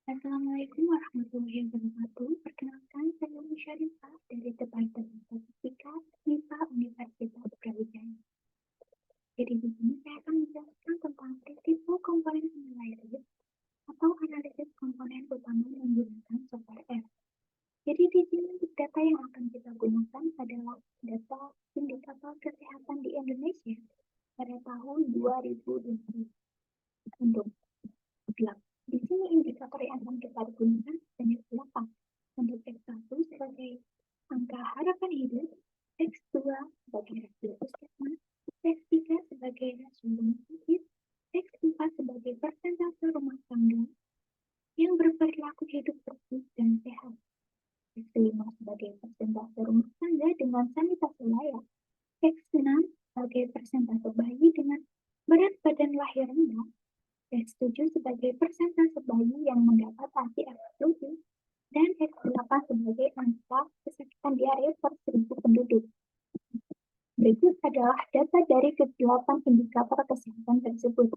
Assalamualaikum warahmatullahi wabarakatuh. Perkenalkan, saya Syarifah dari Departemen Statistika MIPA Universitas Brawijaya. Jadi di sini saya akan menjelaskan tentang prinsip komponen analisis atau analisis komponen utama menggunakan software R. Jadi di sini data yang akan kita gunakan adalah data indikator kesehatan di Indonesia pada tahun 2020 untuk di sini indikator yang akan kita gunakan banyak 8. Untuk X1 sebagai angka harapan hidup, X2 sebagai rasio puskesmas, X3 sebagai rasio rumah sakit, X4 sebagai persentase rumah tangga yang berperilaku hidup bersih dan sehat, X5 sebagai persentase rumah tangga dengan sanitasi layak, X6 sebagai persentase bayi dengan berat badan lahir rendah, X7 sebagai persentase bayi yang mendapat ASI eksklusif, dan X8 sebagai angka kesakitan diare per 1000 penduduk. Berikut adalah data dari ke-8 indikator kesehatan tersebut.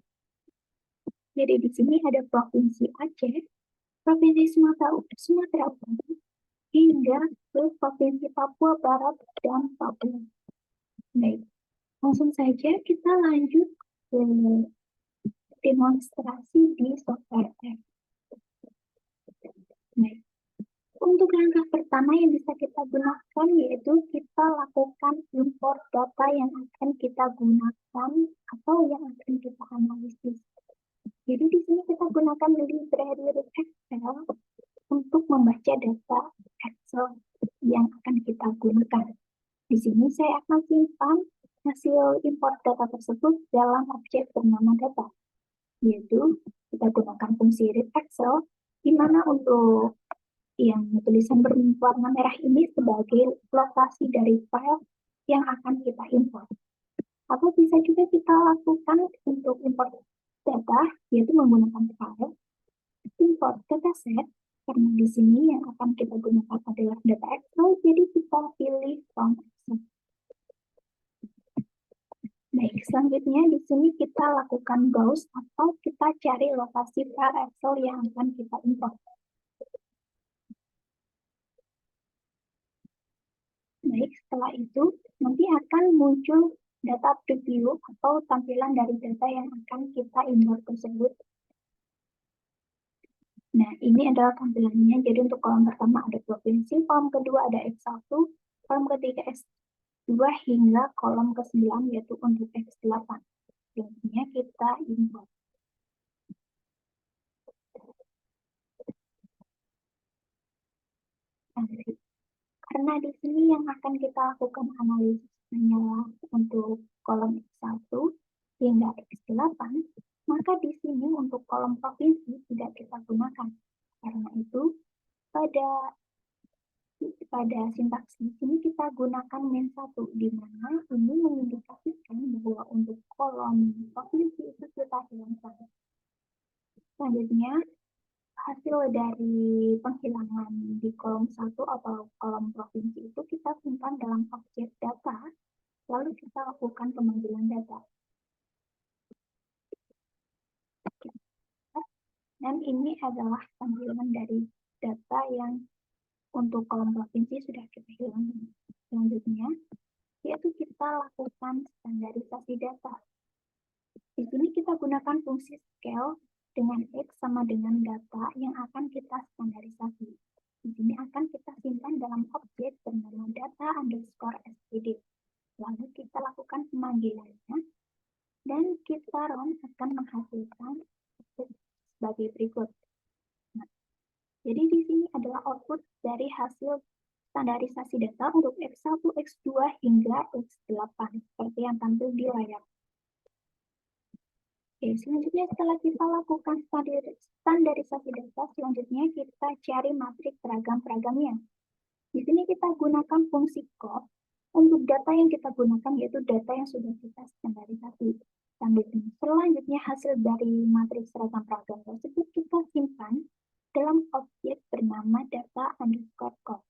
Jadi di sini ada Provinsi Aceh, Provinsi Sumatera Utara, hingga ke Provinsi Papua Barat dan Papua. Baik, langsung saja kita lanjut ke demonstrasi di software R. Baik. Untuk langkah pertama yang bisa kita gunakan yaitu kita lakukan import data yang akan kita gunakan atau yang akan kita analisis. Jadi di sini kita gunakan library Excel untuk membaca data Excel yang akan kita gunakan. Di sini saya akan simpan hasil import data tersebut dalam objek bernama data, yaitu kita gunakan fungsi read Excel, di mana untuk yang tulisan berwarna merah ini sebagai lokasi dari file yang akan kita import. Atau bisa juga kita lakukan untuk import data, yaitu menggunakan file import dataset, karena di sini yang akan kita gunakan adalah data Excel, jadi kita pilih from Excel. Baik, selanjutnya di sini kita lakukan browse atau kita cari lokasi file Excel yang akan kita import. Baik, setelah itu nanti akan muncul data preview atau tampilan dari data yang akan kita import tersebut. Nah, ini adalah tampilannya. Jadi untuk kolom pertama ada provinsi, kolom kedua ada X1, kolom ketiga X2 hingga kolom ke-9 yaitu untuk X8. Selanjutnya kita import. Karena di sini yang akan kita lakukan analisis hanyalah untuk kolom X1 hingga X8, maka di sini untuk kolom provinsi tidak kita gunakan. Karena itu, pada sintaks di sini kita gunakan min1, di mana ini mengindikasikan bahwa untuk kolom provinsi itu kita hilangkan. Selanjutnya, hasil dari penghilangan di kolom 1 atau kolom provinsi itu kita simpan dalam objek data, lalu kita lakukan pemanggilan data. Dan ini adalah tampilan dari data yang untuk kolom provinsi sudah kita hilangkan. Selanjutnya, yaitu kita lakukan standarisasi data. Di sini kita gunakan fungsi scale dengan X sama dengan data yang akan kita standarisasi. Di sini akan kita simpan dalam objek bernama data_std. Lalu kita lakukan pemanggilannya, dan kita run akan menghasilkan sebagai berikut. Nah, jadi di sini adalah output dari hasil standarisasi data untuk X1, X2 hingga X8 seperti yang tampil di layar. Oke, selanjutnya setelah kita lakukan standarisasi data, selanjutnya kita cari matriks peragam-peragamnya. Di sini kita gunakan fungsi copy untuk data yang kita gunakan, yaitu data yang sudah kita standarisasi. Selanjutnya hasil dari matriks seragam-peragam tersebut kita simpan dalam objek bernama data_copy.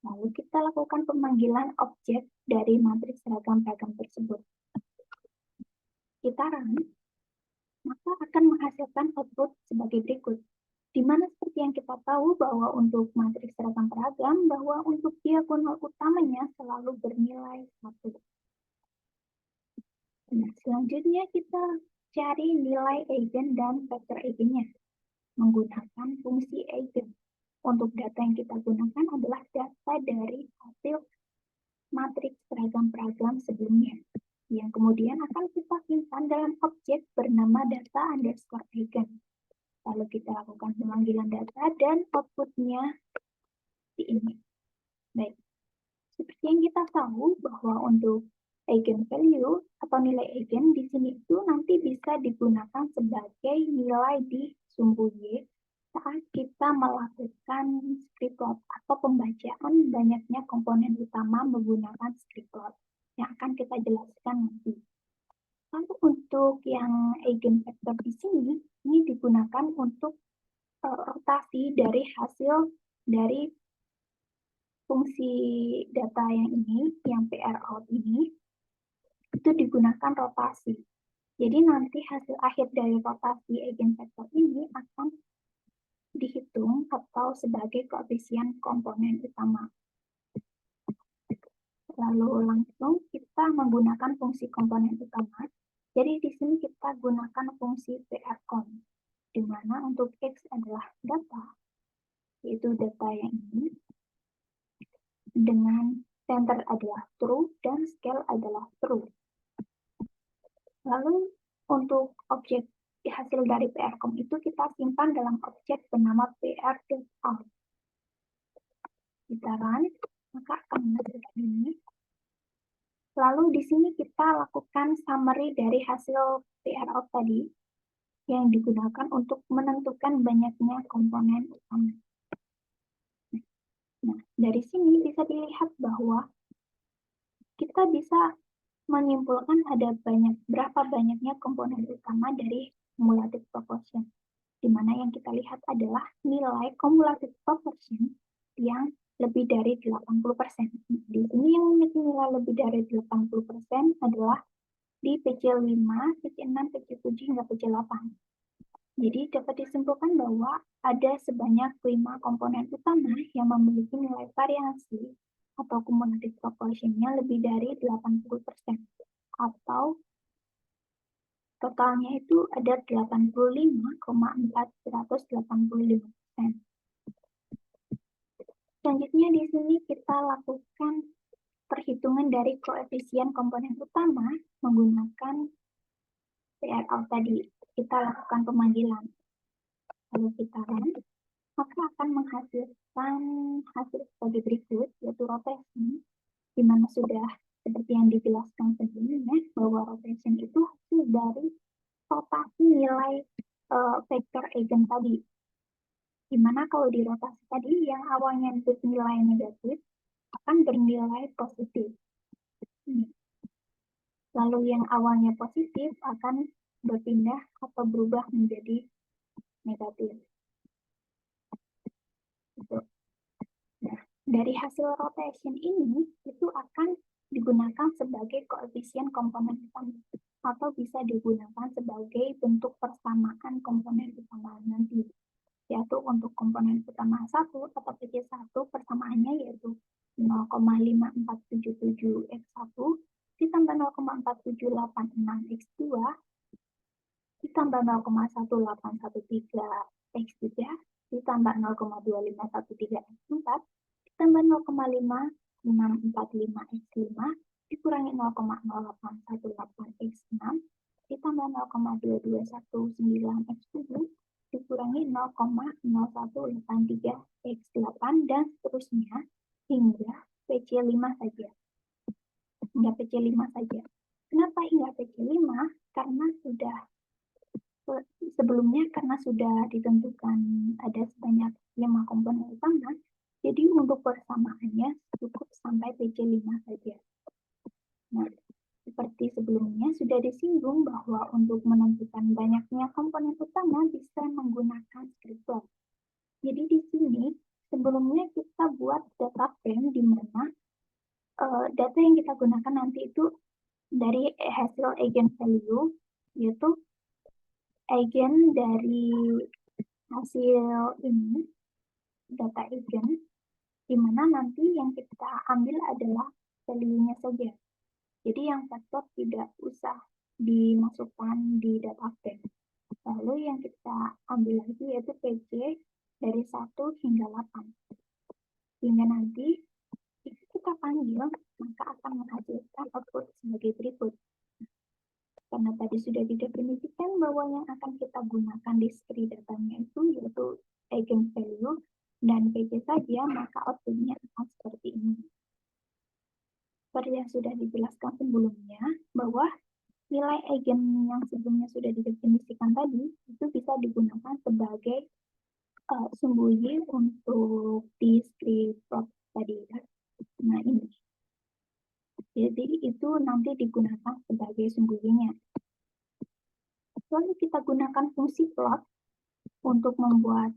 Lalu kita lakukan pemanggilan objek dari matriks seragam-peragam tersebut. Kita run, maka akan menghasilkan output sebagai berikut. Di mana seperti yang kita tahu bahwa untuk matriks seragam beragam, bahwa untuk diagonal utamanya selalu bernilai 1. Nah, selanjutnya kita cari nilai eigen dan vektor eigennya menggunakan fungsi eigen. Untuk data yang kita gunakan adalah data dari hasil matriks seragam beragam sebelumnya, yang kemudian akan kita simpan dalam objek bernama data underscore eigen. Lalu kita lakukan pemanggilan data dan outputnya di ini. Baik, seperti yang kita tahu bahwa untuk eigenvalue atau nilai eigen di sini itu nanti bisa digunakan sebagai nilai di sumbu Y saat kita melakukan script plot atau pembacaan banyaknya komponen utama menggunakan script plot yang akan kita jelaskan nanti. Lalu untuk yang eigenvector di sini, ini digunakan untuk rotasi dari hasil dari fungsi data yang ini, yang PR out ini, itu digunakan rotasi. Jadi nanti hasil akhir dari rotasi eigenvector ini akan dihitung atau sebagai koefisien komponen utama. Lalu langsung kita menggunakan fungsi komponen utama. Jadi di sini kita gunakan fungsi PRCOM, di mana untuk X adalah data, yaitu data yang ini, dengan center adalah true dan scale adalah true. Lalu untuk objek hasil dari PRCOM itu kita simpan dalam objek bernama PR.out. Kita run, maka akan menghasilkan ini. Lalu di sini kita lakukan summary dari hasil PR.out tadi yang digunakan untuk menentukan banyaknya komponen utama. Nah, dari sini bisa dilihat bahwa kita bisa menyimpulkan ada berapa banyaknya komponen utama dari cumulative proportion, di mana yang kita lihat adalah nilai cumulative proportion yang lebih dari 80%. Di sini yang memiliki nilai lebih dari 80% adalah di PC5, PC6, PC7, hingga PC8. Jadi dapat disimpulkan bahwa ada sebanyak 5 komponen utama yang memiliki nilai variasi atau cumulative proportion-nya lebih dari 80%. Atau totalnya itu ada 85,485%. Selanjutnya di sini kita lakukan perhitungan dari koefisien komponen utama menggunakan PR.out tadi. Kita lakukan pemanggilan. Lalu kita run, maka akan menghasilkan hasil sebagai berikut, yaitu rotation, di mana sudah seperti yang dijelaskan sebelumnya, bahwa rotation itu hasil dari rotasi nilai vektor eigen tadi. Dimana kalau di rotasi tadi, yang awalnya bernilai negatif, akan bernilai positif. Lalu yang awalnya positif akan berpindah atau berubah menjadi negatif. Nah, dari hasil rotation ini, itu akan digunakan sebagai koefisien komponen utama, atau bisa digunakan sebagai bentuk persamaan komponen utama nanti, yaitu untuk komponen utama 1 atau PC1 persamaannya yaitu 0,5477x1 ditambah 0,4786x2 ditambah 0,1813x3 ditambah 0,2513x4 ditambah 0,5645x5 dikurangi 0,0818x6 ditambah 0,2219x7 dikurangi 0,0183x8 dan seterusnya hingga PC5 saja. Hingga PC5 saja. Kenapa hingga PC5? Karena sudah ditentukan ada sebanyak 5 komponen utama, jadi untuk persamaannya cukup sampai PC5 saja. Nah, seperti sebelumnya sudah disinggung bahwa untuk menentukan banyaknya komponen utama bisa menggunakan script plot. Jadi di sini sebelumnya kita buat data frame di mana data yang kita gunakan nanti itu dari hasil eigenvalue, yaitu eigen dari hasil ini data agent, di mana nanti yang kita ambil adalah value-nya saja. Jadi yang faktor tidak usah dimasukkan di data frame. Lalu yang kita ambil lagi yaitu PC dari 1 hingga 8. Hingga nanti jika kita panggil, maka akan menghasilkan output sebagai berikut. Karena tadi sudah didefinisikan bahwa yang akan kita gunakan di screen datanya itu yaitu eigenvalue dan PC saja, maka outputnya akan seperti ini. Seperti yang sudah dijelaskan sebelumnya, bahwa nilai eigen yang sebelumnya sudah didefinisikan tadi itu bisa digunakan sebagai sembunyi untuk di script tadi. Nah ini. Jadi itu nanti digunakan sebagai sembunyinya. Lalu kita gunakan fungsi plot untuk membuat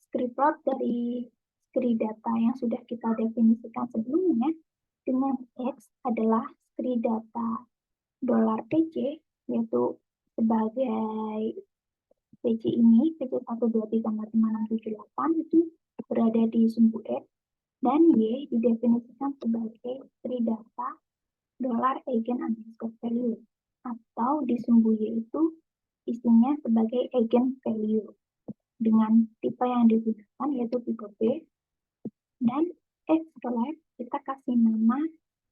script plot dari script data yang sudah kita definisikan sebelumnya, dengan X adalah script data $PC, yaitu sebagai PC ini, PC 1234567 itu berada di sumbu X, dan Y didefinisikan sebagai script data $eigen_value, atau di sumbu Y itu isinya sebagai eigenvalue dengan tipe yang digunakan yaitu tipe B, dan Xlab kita kasih nama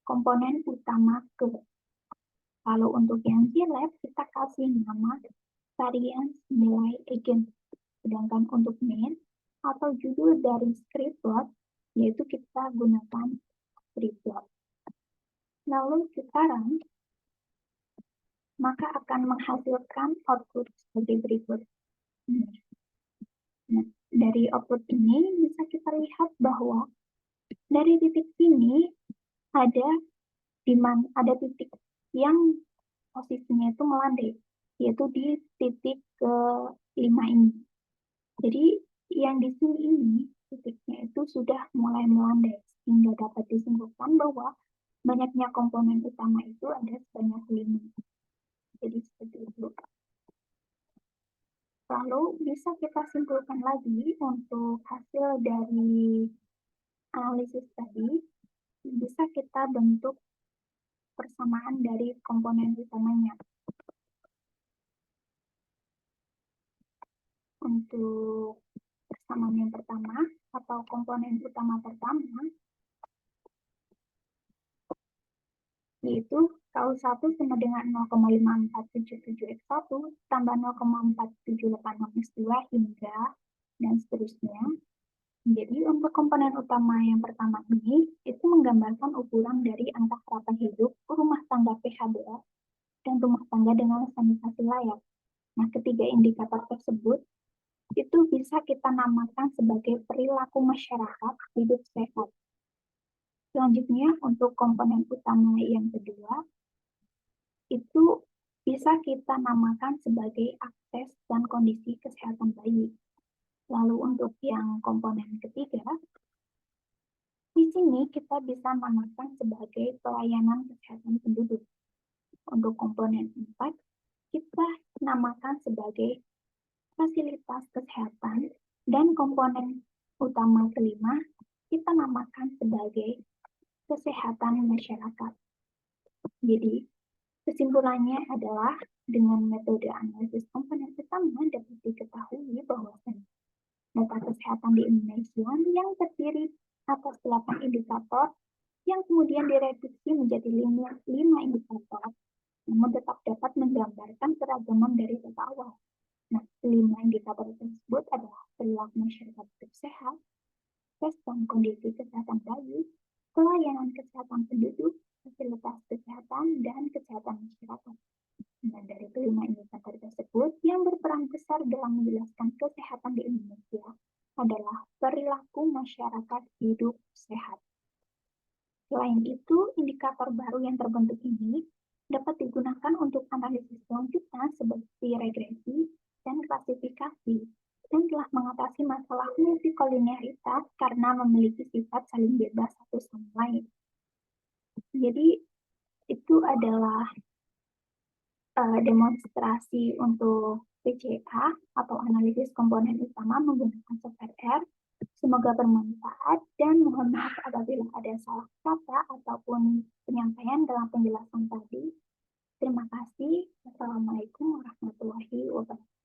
komponen utama ke. Kalau untuk yang Glab kita kasih nama variance nilai eigen. Sedangkan untuk main atau judul dari script plot yaitu kita gunakan script plot. Lalu kita run, maka akan menghasilkan output sebagai berikut. Nah, dari output ini bisa kita lihat bahwa dari titik ini ada titik yang posisinya itu melandai, yaitu di titik ke-5 ini. Jadi yang di sini ini titiknya itu sudah mulai melandai, sehingga dapat disimpulkan bahwa banyaknya komponen utama itu ada sebanyak 5. Jadi seperti itu. Lalu bisa kita simpulkan lagi untuk hasil dari analisis tadi, bisa kita bentuk persamaan dari komponen utamanya. Untuk persamaan yang pertama, atau komponen utama pertama, yaitu KU1 sama dengan 0,5477X1 tambah 0,478X2 hingga dan seterusnya. Jadi untuk komponen utama yang pertama ini, itu menggambarkan ukuran dari angka harapan hidup rumah tangga PHBS dan rumah tangga dengan sanitasi layak. Nah, ketiga indikator tersebut itu bisa kita namakan sebagai perilaku masyarakat hidup sehat. Selanjutnya, untuk komponen utama yang kedua, itu bisa kita namakan sebagai akses dan kondisi kesehatan bayi. Lalu untuk yang komponen ketiga, di sini kita bisa namakan sebagai pelayanan kesehatan penduduk. Untuk komponen 4, kita namakan sebagai fasilitas kesehatan, dan komponen utama kelima kita namakan sebagai kesehatan masyarakat. Jadi, kesimpulannya adalah dengan metode analisis komponen utama dapat diketahui bahwa data kesehatan di Indonesia yang terdiri atas 8 indikator yang kemudian direduksi menjadi 5 indikator, namun tetap dapat menggambarkan keragaman dari data awal. Nah, 5 indikator tersebut adalah perilaku masyarakat hidup sehat, dan kondisi kesehatan bayi, pelayanan kesehatan penduduk, fasilitas kesehatan, dan kesehatan masyarakat. Dan dari kelima indikator tersebut, yang berperan besar dalam menjelaskan kesehatan di Indonesia adalah perilaku masyarakat hidup sehat. Selain itu, indikator baru yang terbentuk ini dapat digunakan untuk analisis selanjutnya seperti regresi dan klasifikasi, dan telah mengatasi masalah multikolinearitas karena memiliki sifat saling bebas satu sama lain. Jadi, itu adalah demonstrasi untuk PCA atau analisis komponen utama menggunakan software R. Semoga bermanfaat dan mohon maaf apabila ada salah kata ataupun penyampaian dalam penjelasan tadi. Terima kasih. Wassalamualaikum warahmatullahi wabarakatuh.